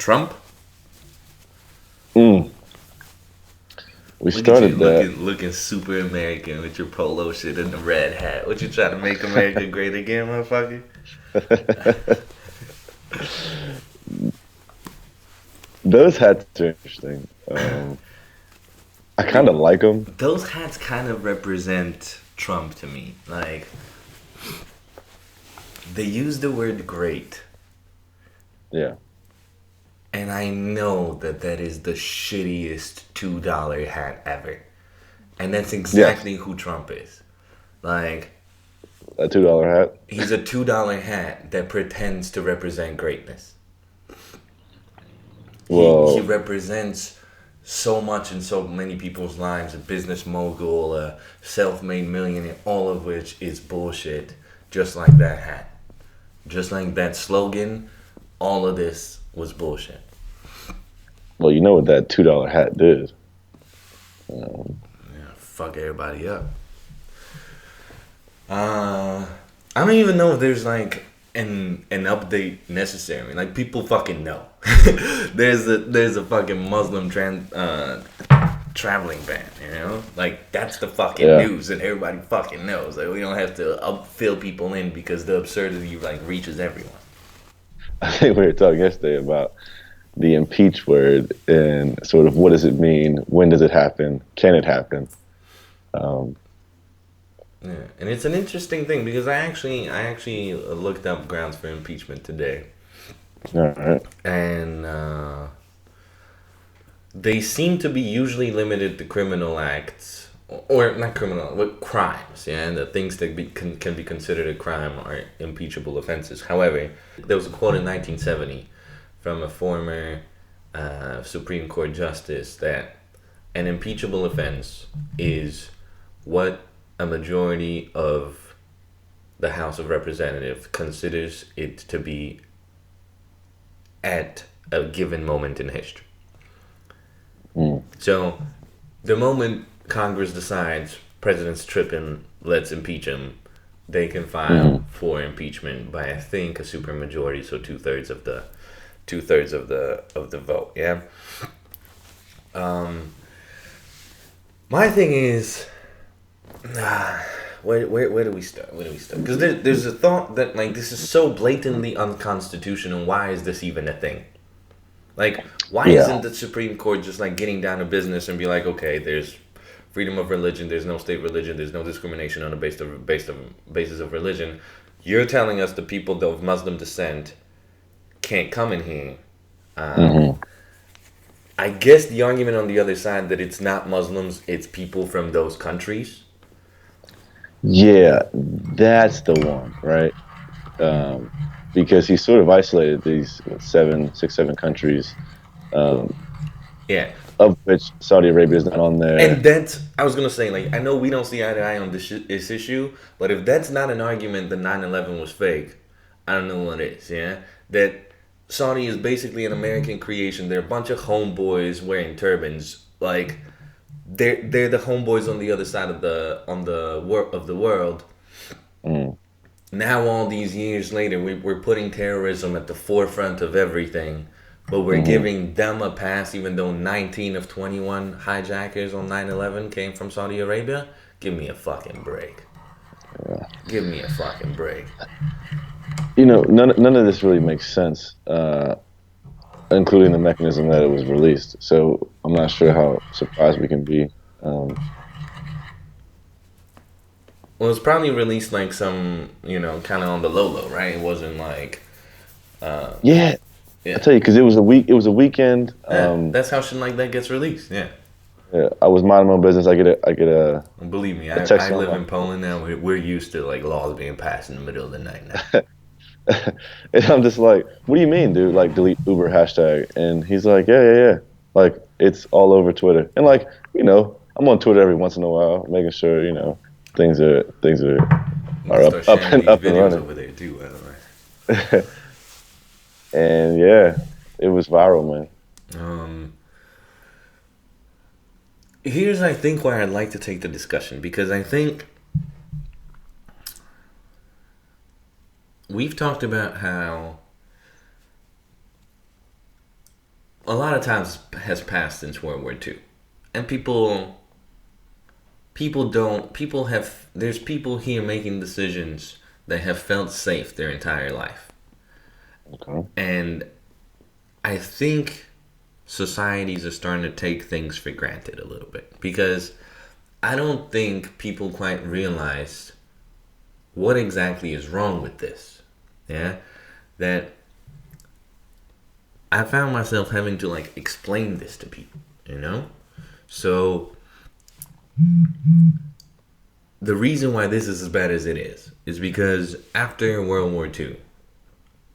Trump? Mm. We Look at you started that. looking super American with your polo shit and the red hat. What you trying to make America great again, motherfucker? Those hats are interesting. I kind of like them. Those hats kind of represent Trump to me. Like, they use the word great, Yeah. and I know that that is the shittiest $2 hat ever. And that's Yes. exactly who Trump is. Like, A $2 hat. he's a $2 hat that pretends to represent greatness. He Well, represents so much in so many people's lives, a business mogul, a self-made millionaire, all of which is bullshit, just like that hat. Just like that slogan, all of this was bullshit. well, you know what that $2 hat did. Um, Yeah, fuck everybody up. I don't even know if there's like an update necessary. Like people fucking know. there's a fucking Muslim traveling ban. You know, like that's the fucking yeah, news, and everybody fucking knows. Like we don't have to fill people in because the absurdity like reaches everyone. I think we were talking yesterday about the impeach word and sort of what does it mean? When does it happen? Can it happen? Um, Yeah, and it's an interesting thing because I actually looked up grounds for impeachment today, all right. and they seem to be usually limited to criminal acts, or not criminal, but crimes. Yeah, and the things that can be considered a crime are impeachable offenses. However, there was a quote in 1970 from a former Supreme Court justice that an impeachable offense is what a majority of the House of Representatives considers it to be at a given moment in history. Mm, So, the moment Congress decides President's tripping, let's impeach him, they can file hmm for impeachment by I think a supermajority, so two thirds of the vote. Yeah. Um, my thing is, where do we start? Where do we start? Because there's a thought that like this is so blatantly unconstitutional. Why is this even a thing? Like, why Yeah. isn't the Supreme Court just like getting down to business and be like, okay, there's freedom of religion, there's no state religion, there's no discrimination on the basis of religion. You're telling us the people of Muslim descent can't come in here. Um, hmm I guess the argument on the other side that it's not Muslims, it's people from those countries. Yeah, that's the one, right? Um, because he sort of isolated these what, seven countries, um, Yeah, of which Saudi Arabia is not on and there. that's I was gonna say like I know we don't see eye to eye on this issue, but if that's not an argument that 9/11 was fake, I don't know what is. Yeah, that Saudi is basically an American creation. They're a bunch of homeboys wearing turbans. Like they're the homeboys on the other side of the world. Mm, Now all these years later, we're putting terrorism at the forefront of everything, but we're hmm giving them a pass even though 19 of 21 hijackers on 9/11 came from Saudi Arabia. Give me a fucking break. yeah. Give me a fucking break. You know, none of this really makes sense, including the mechanism that it was released. So I'm not sure how surprised we can be. Um, Well, it's probably released like some, kind of on the low low, right? It wasn't like, uh, yeah, I yeah. tell you, because it was a week. It was a weekend. Yeah, that's how shit like that gets released. Yeah. Yeah, I was minding my own business. I get And believe me, a I text on live my in phone. Poland now. We're used to like laws being passed in the middle of the night now. And I'm just like, what do you mean, dude? Like, delete Uber hashtag. And he's like, yeah, yeah, yeah. Like, it's all over Twitter. And like, I'm on Twitter every once in a while, making sure, You are can start up sharing and these up and videos running. over there too, by the way. And yeah, it was viral, man. Um, Here's I think where I'd like to take the discussion because I think we've talked about how a lot of times has passed since World War II, and people have there's people here making decisions that have felt safe their entire life, Okay. and I think societies are starting to take things for granted a little bit because I don't think people quite realize what exactly is wrong with this. Yeah, that I found myself having to like explain this to people, you know? So the reason why this is as bad as it is because after World War II,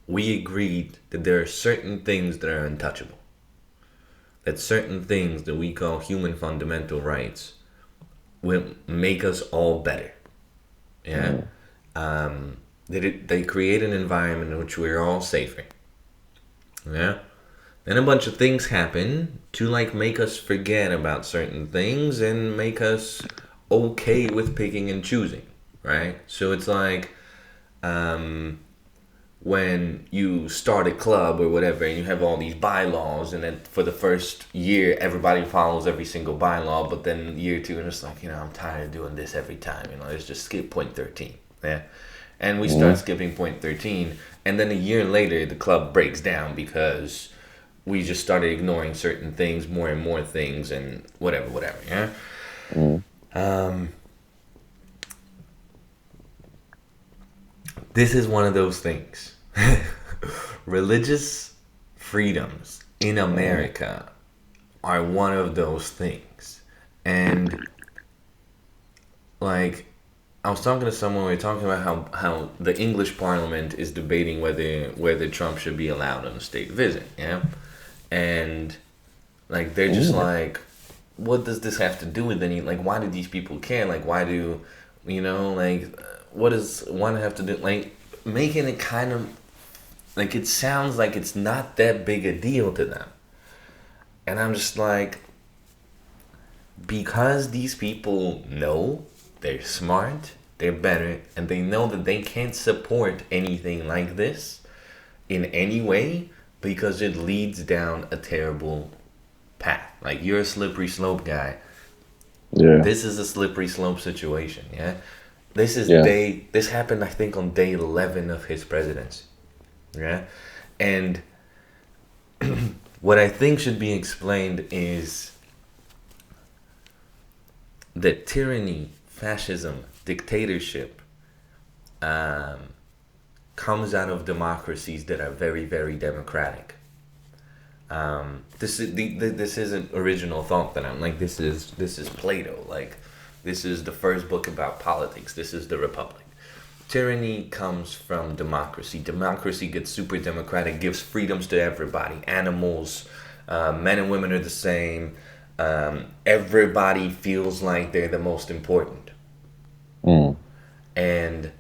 we agreed that there are certain things that are untouchable. That certain things that we call human fundamental rights will make us all better. Yeah? Mm. They create an environment in which we're all safer. Yeah? Then a bunch of things happen to like make us forget about certain things and make us okay with picking and choosing, right? So it's like when you start a club or whatever and you have all these bylaws and then for the first year everybody follows every single bylaw, but then year two and it's like, I'm tired of doing this every time, let's just skip point 13. Yeah. And we start Mm. skipping point 13 and then a year later the club breaks down because we just started ignoring certain things, more and more things, and whatever, yeah? Mm. This is one of those things. Religious freedoms in America are one of those things. And, like, I was talking to someone, we were talking about how the English Parliament is debating whether Trump should be allowed on a state visit, yeah? And, like, they're just Mm. like, what does this have to do with any, like, why do these people care? Like, why do, like, what does one have to do? Like, making it kind of, like, it sounds like it's not that big a deal to them. And I'm just like, because these people know they're smart, they're better, and they know that they can't support anything like this in any way because it leads down a terrible path. Like, you're a slippery slope guy. Yeah. This is a slippery slope situation, yeah? Yeah. This happened, I think, on day 11 of his presidency, yeah? And what I think should be explained is that tyranny, fascism, dictatorship comes out of democracies that are very, very democratic. This isn't original thought that I'm like. This is Plato. Like, this is the first book about politics. This is the Republic. Tyranny comes from democracy. Democracy gets super democratic, gives freedoms to everybody. Animals, men and women are the same. Everybody feels like they're the most important. Mm. And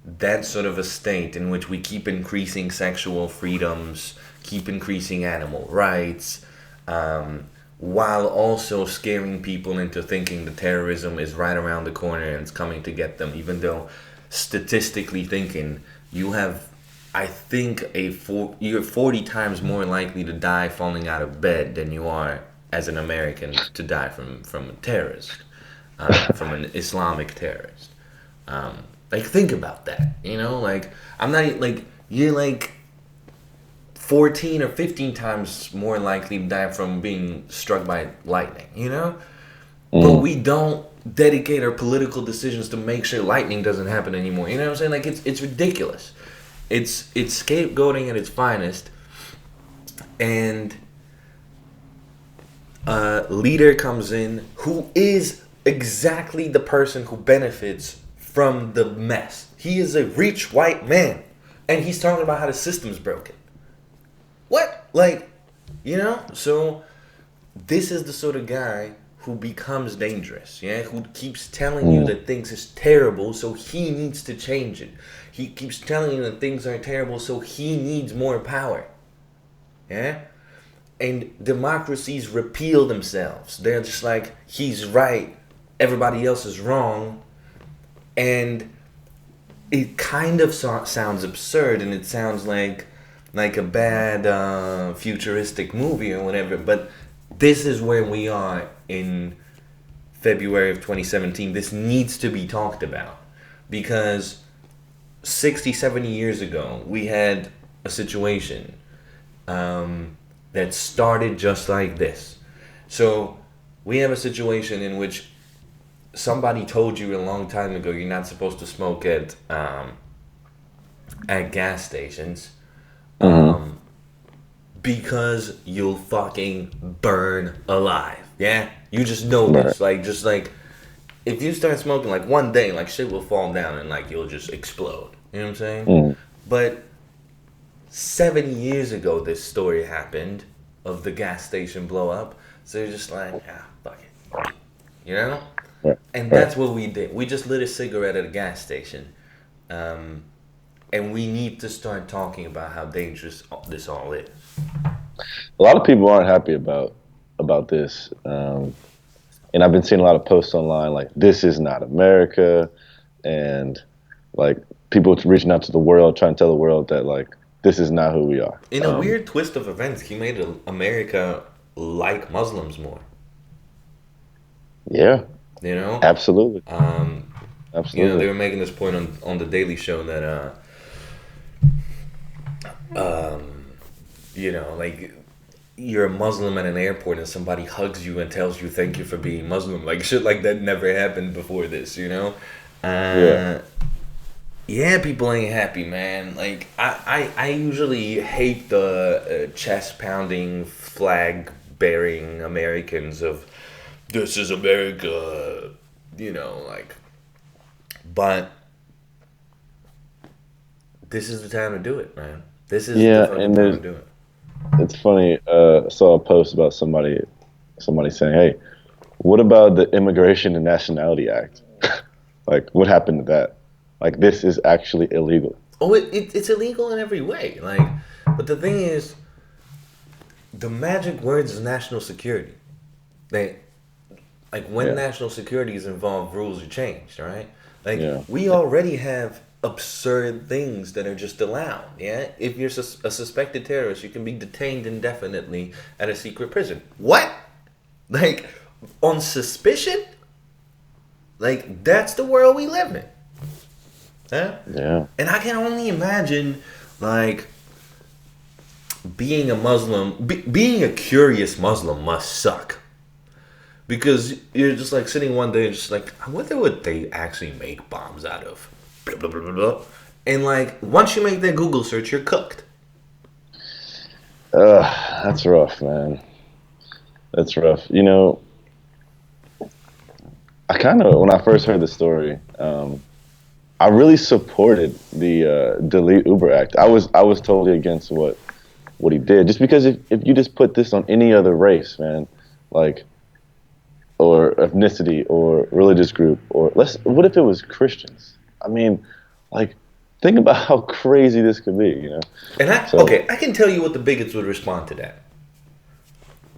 that's sort of a state in which we keep increasing sexual freedoms, keep increasing animal rights, while also scaring people into thinking that terrorism is right around the corner and it's coming to get them, even though statistically thinking, you have, I think, you're 40 times more likely to die falling out of bed than you are as an American to die from a terrorist, from an Islamic terrorist. Like, think about that, like, I'm not, like, you're like 14 or 15 times more likely to die from being struck by lightning. But Mm. we don't dedicate our political decisions to make sure lightning doesn't happen anymore. You know what I'm saying? Like, it's ridiculous. It's scapegoating at its finest. And a leader comes in who is exactly the person who benefits from the mess. He is a rich white man. And he's talking about how the system's broken. What? Like, So this is the sort of guy who becomes dangerous, yeah? Who keeps telling you Mm. that things is terrible, so he needs to change it. He keeps telling you that things are terrible, so he needs more power. Yeah? And democracies repeal themselves. They're just like, he's right, everybody else is wrong. And it kind of sounds absurd, and it sounds like like a bad futuristic movie or whatever. But this is where we are in February of 2017. This needs to be talked about because 60, 70 years ago, we had a situation that started just like this. So we have a situation in which somebody told you a long time ago you're not supposed to smoke at gas stations Mm-hmm. because you'll fucking burn alive. Yeah, you just know Right. this. Like, just like if you start smoking, like one day, like shit will fall down and like you'll just explode. You know what I'm saying? Mm. But 7 years ago, this story happened of the gas station blow up. So you're just like, fuck it, you know? Right. And Right. that's what we did. We just lit a cigarette at a gas station. And we need to start talking about how dangerous this all is. A lot of people aren't happy about this, and I've been seeing a lot of posts online like "This is not America," and like people reaching out to the world, trying to tell the world that like this is not who we are. In a weird twist of events, he made America like Muslims more. Yeah, You know, absolutely, they absolutely. were making this point on the Daily Show that like you're a Muslim at an airport and somebody hugs you and tells you thank you for being Muslim. Like shit like that never happened before this. Yeah, Uh, yeah, people ain't happy, man. Like I usually hate the chest pounding, flag bearing Americans of this is America, like. But this is the time to do it, man. This is the yeah, fucking and time there's to do it. it's funny. I saw a post about somebody saying, "Hey, what about the Immigration and Nationality Act? Like, what happened to that? Like, this is actually illegal." Oh, it's illegal in every way. Like, but the thing is, the magic words is national security. They like when Yeah, national security is involved, rules are changed, right? Like yeah, we already have absurd things that are just allowed. Yeah, if you're a suspected terrorist, you can be detained indefinitely at a secret prison. What? Like on suspicion? Like that's the world we live in. Huh? yeah. And I can only imagine, like, being a Muslim, being a curious Muslim must suck. Because you're just like sitting one day and just like, I wonder what they actually make bombs out of. Blah, blah, blah, blah, blah. And like, once you make that Google search, you're cooked. That's rough, man. That's rough. You know, I kind of when I first heard the story, I really supported the Delete Uber Act. I was totally against what he did, just because if you just put this on any other race, man, like or ethnicity or religious group, or what if it was Christians? I mean, like, think about how crazy this could be, you know? And So, I can tell you what the bigots would respond to that.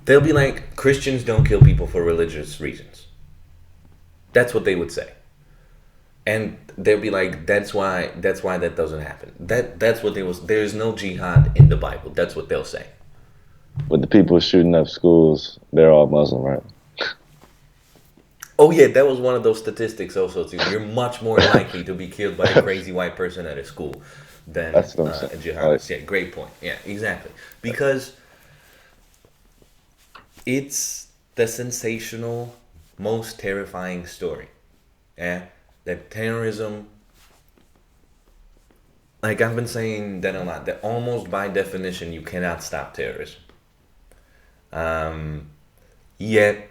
They'll be like, Christians don't kill people for religious reasons. That's what they would say. And they'll be like, that's why that doesn't happen. That's what they was. There is no jihad in the Bible. That's what they'll say. with the people shooting up schools, they're all Muslim, right? Oh yeah, that was one of those statistics also too. You're much more likely to be killed by a crazy white person at a school than That's what I'm saying. a Like, jihadist. Yeah, great point. Yeah, exactly. Because it's the sensational, most terrifying story. Yeah, that terrorism. Like I've been saying that a lot. That almost by definition you cannot stop terrorism. Yet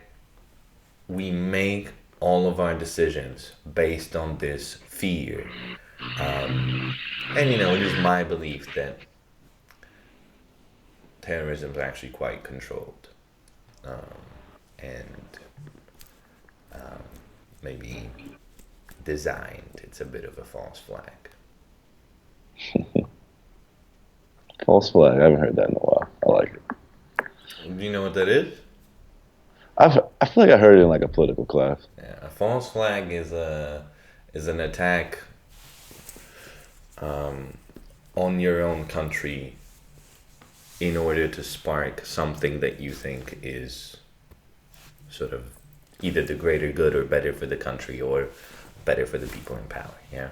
we make all of our decisions based on this fear. And it is my belief that terrorism is actually quite controlled and maybe designed. It's a bit of a false flag. false flag. I haven't heard that in a while. I like it. Do you know what that is? I feel like I heard it in like a political class. Yeah, a false flag is an attack on your own country in order to spark something that you think is sort of either the greater good or better for the country or better for the people in power. Yeah.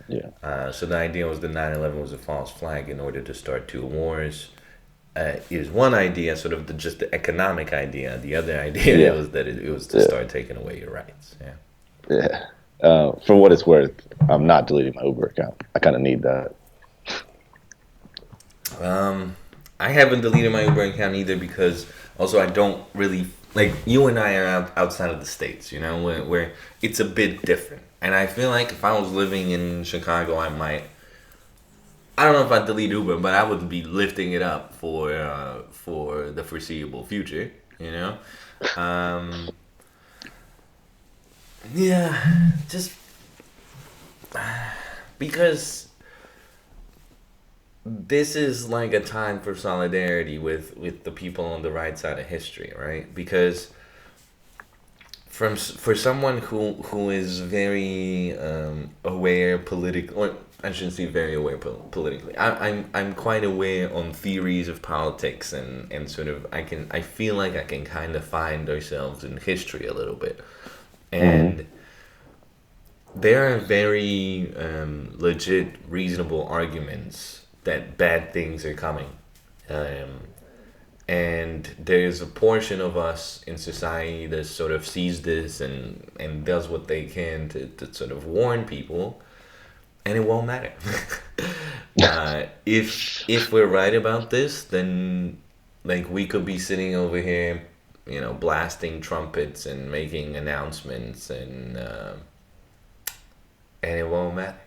Yeah. So the idea was that 9/11 was a false flag in order to start two wars. Is one idea, sort of just the economic idea. The other idea Yeah. was that it was to Yeah. start taking away your rights. Yeah. Yeah. For what it's worth, I'm not deleting my Uber account. I kind of need that. I haven't deleted my Uber account either because also I don't really like you and I are outside of the states, where it's a bit different. And I feel like if I was living in Chicago, I might. I don't know if I'd delete Uber, but I would be lifting it up for the foreseeable future. You know, um, yeah, just because this is like a time for solidarity with the people on the right side of history, right? Because for someone who is very aware politically, or I shouldn't say very aware politically. I'm quite aware on theories of politics and sort of I feel like I can kind of find ourselves in history a little bit, Hmm. and there are very legit, reasonable arguments that bad things are coming. Um, and there's a portion of us in society that sort of sees this and does what they can to sort of warn people, and it won't matter. If we're right about this, then like we could be sitting over here, blasting trumpets and making announcements, and it won't matter.